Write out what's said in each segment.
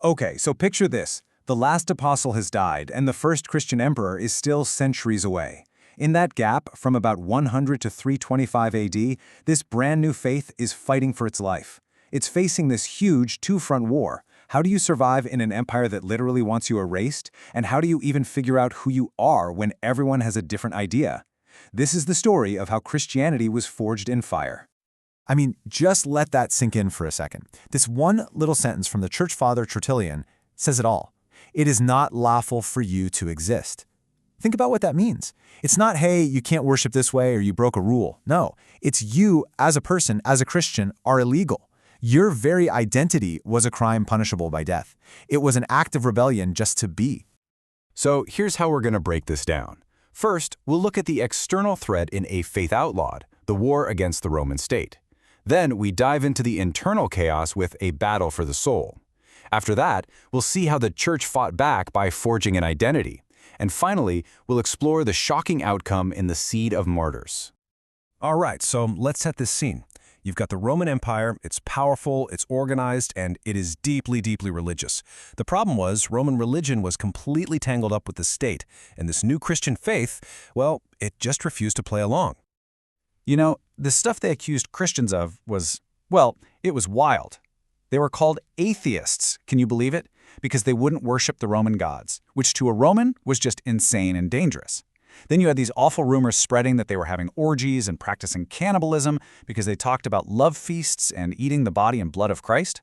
Okay, so picture this. The last apostle has died, and the first Christian emperor is still centuries away. In that gap, from about 100 to 325 AD, this brand new faith is fighting for its life. It's facing this huge two-front war. How do you survive in an empire that literally wants you erased? And how do you even figure out who you are when everyone has a different idea? This is the story of how Christianity was forged in fire. I mean, just let that sink in for a second. This one little sentence from the church father Tertullian says it all. It is not lawful for you to exist. Think about what that means. It's not, hey, you can't worship this way or you broke a rule. No, it's you as a person, as a Christian, are illegal. Your very identity was a crime punishable by death. It was an act of rebellion just to be. So here's how we're going to break this down. First, we'll look at the external threat in A Faith Outlawed, the war against the Roman state. Then we dive into the internal chaos with A Battle for the Soul. After that, we'll see how the church fought back by forging an identity. And finally, we'll explore the shocking outcome in the Seed of Martyrs. All right, so let's set this scene. You've got the Roman Empire, it's powerful, it's organized, and it is deeply, deeply religious. The problem was Roman religion was completely tangled up with the state, and this new Christian faith, well, it just refused to play along. You know, the stuff they accused Christians of was, well, it was wild. They were called atheists, can you believe it? Because they wouldn't worship the Roman gods, which to a Roman was just insane and dangerous. Then you had these awful rumors spreading that they were having orgies and practicing cannibalism because they talked about love feasts and eating the body and blood of Christ.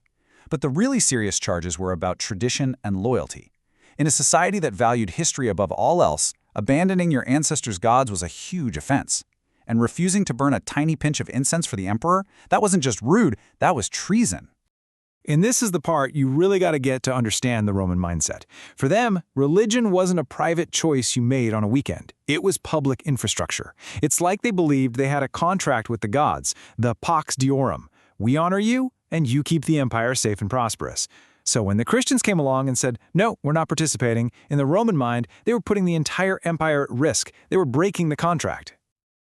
But the really serious charges were about tradition and loyalty. In a society that valued history above all else, abandoning your ancestors' gods was a huge offense. And refusing to burn a tiny pinch of incense for the emperor, that wasn't just rude, that was treason. And this is the part you really got to get to understand the Roman mindset. For them, religion wasn't a private choice you made on a weekend. It was public infrastructure. It's like they believed they had a contract with the gods, the Pax Diorum. We honor you, and you keep the empire safe and prosperous. So when the Christians came along and said, no, we're not participating, in the Roman mind, they were putting the entire empire at risk. They were breaking the contract.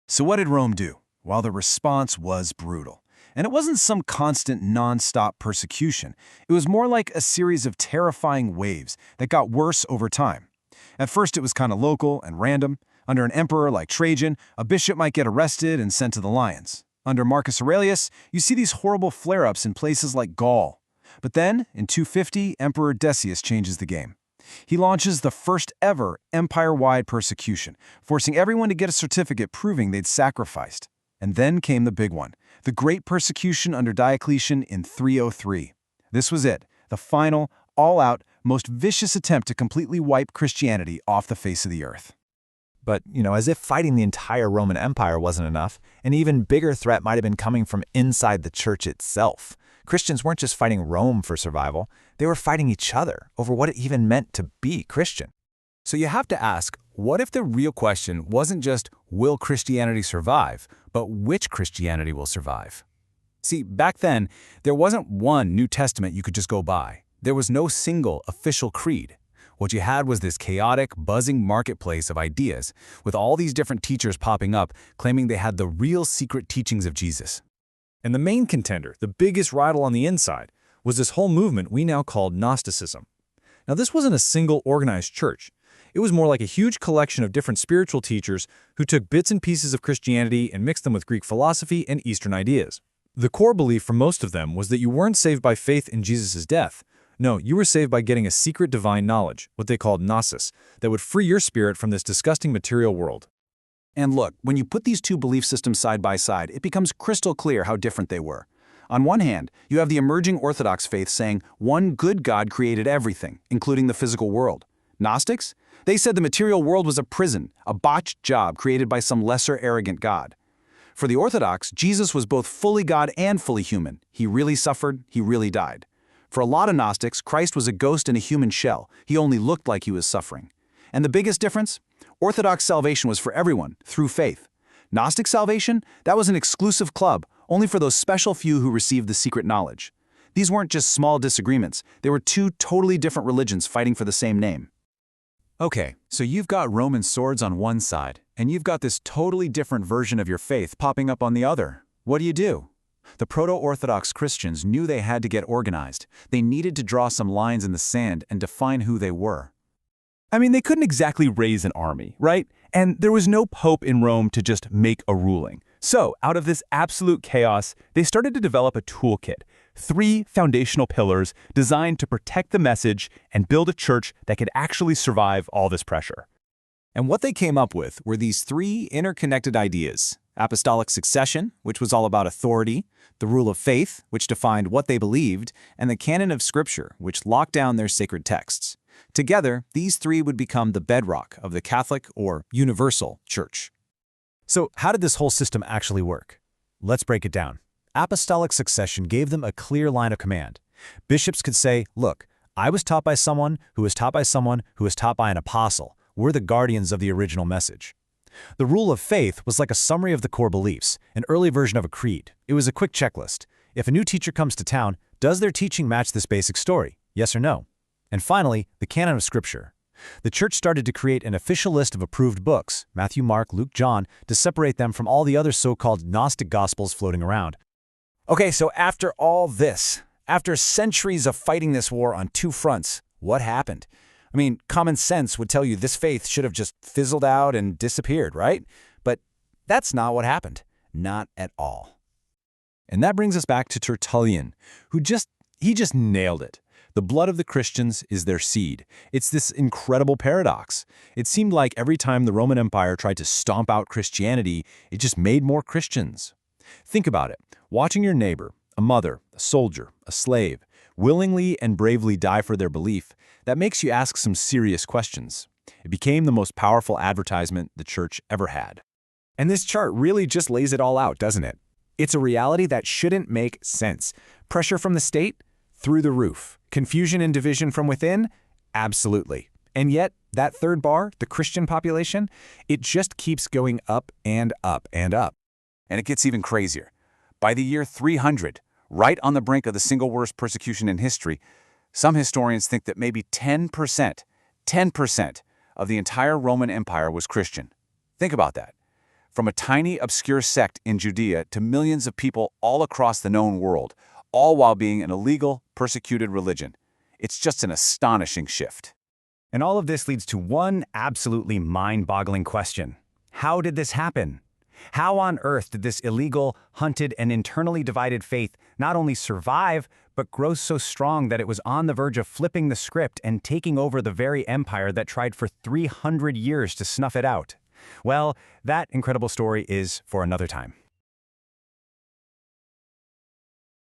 So what did Rome do? Well, the response was brutal. And it wasn't some constant, non-stop persecution. It was more like a series of terrifying waves that got worse over time. At first, it was kind of local and random. Under an emperor like Trajan, a bishop might get arrested and sent to the lions. Under Marcus Aurelius, you see these horrible flare-ups in places like Gaul. But then, in 250, Emperor Decius changes the game. He launches the first ever empire-wide persecution, forcing everyone to get a certificate proving they'd sacrificed. And then came the big one, the Great Persecution under Diocletian in 303. This was it, the final, all-out, most vicious attempt to completely wipe Christianity off the face of the earth. But, as if fighting the entire Roman Empire wasn't enough, an even bigger threat might have been coming from inside the church itself. Christians weren't just fighting Rome for survival, they were fighting each other over what it even meant to be Christian. So you have to ask, what if the real question wasn't just, will Christianity survive, but which Christianity will survive? See, back then, there wasn't one New Testament you could just go by. There was no single official creed. What you had was this chaotic, buzzing marketplace of ideas, with all these different teachers popping up, claiming they had the real secret teachings of Jesus. And the main contender, the biggest rival on the inside, was this whole movement we now call Gnosticism. Now, this wasn't a single organized church. It was more like a huge collection of different spiritual teachers who took bits and pieces of Christianity and mixed them with Greek philosophy and Eastern ideas. The core belief for most of them was that you weren't saved by faith in Jesus' death. No, you were saved by getting a secret divine knowledge, what they called gnosis, that would free your spirit from this disgusting material world. And look, when you put these two belief systems side by side, it becomes crystal clear how different they were. On one hand, you have the emerging Orthodox faith saying one good God created everything, including the physical world. Gnostics? They said the material world was a prison, a botched job created by some lesser arrogant God. For the Orthodox, Jesus was both fully God and fully human. He really suffered, he really died. For a lot of Gnostics, Christ was a ghost in a human shell. He only looked like he was suffering. And the biggest difference? Orthodox salvation was for everyone, through faith. Gnostic salvation? That was an exclusive club, only for those special few who received the secret knowledge. These weren't just small disagreements. They were two totally different religions fighting for the same name. Okay, so you've got Roman swords on one side, and you've got this totally different version of your faith popping up on the other. What do you do? The proto-Orthodox Christians knew they had to get organized. They needed to draw some lines in the sand and define who they were. I mean, they couldn't exactly raise an army, right? And there was no pope in Rome to just make a ruling. So, out of this absolute chaos, they started to develop a toolkit, 3 foundational pillars designed to protect the message and build a church that could actually survive all this pressure. And what they came up with were these 3 interconnected ideas: apostolic succession, which was all about authority; the rule of faith, which defined what they believed; and the canon of Scripture, which locked down their sacred texts. Together, these 3 would become the bedrock of the Catholic or universal church. So, how did this whole system actually work? Let's break it down. Apostolic succession gave them a clear line of command. Bishops could say, look, I was taught by someone who was taught by someone who was taught by an apostle. We're the guardians of the original message. The rule of faith was like a summary of the core beliefs, an early version of a creed. It was a quick checklist. If a new teacher comes to town, does their teaching match this basic story? Yes or no? And finally, the canon of Scripture. The church started to create an official list of approved books, Matthew, Mark, Luke, John, to separate them from all the other so-called Gnostic Gospels floating around. Okay, so after all this, after centuries of fighting this war on 2 fronts, what happened? I mean, common sense would tell you this faith should have just fizzled out and disappeared, right? But that's not what happened. Not at all. And that brings us back to Tertullian, who just nailed it. The blood of the Christians is their seed. It's this incredible paradox. It seemed like every time the Roman Empire tried to stomp out Christianity, it just made more Christians. Think about it. Watching your neighbor, a mother, a soldier, a slave, willingly and bravely die for their belief, that makes you ask some serious questions. It became the most powerful advertisement the church ever had. And this chart really just lays it all out, doesn't it? It's a reality that shouldn't make sense. Pressure from the state? Through the roof. Confusion and division from within? Absolutely. And yet, that third bar, the Christian population, it just keeps going up and up and up. And it gets even crazier. By the year 300, right on the brink of the single worst persecution in history, some historians think that maybe 10% of the entire Roman Empire was Christian. Think about that. From a tiny, obscure sect in Judea to millions of people all across the known world, all while being an illegal, persecuted religion. It's just an astonishing shift. And all of this leads to one absolutely mind-boggling question. How did this happen? How on earth did this illegal, hunted, and internally divided faith not only survive, but grow so strong that it was on the verge of flipping the script and taking over the very empire that tried for 300 years to snuff it out? Well, that incredible story is for another time.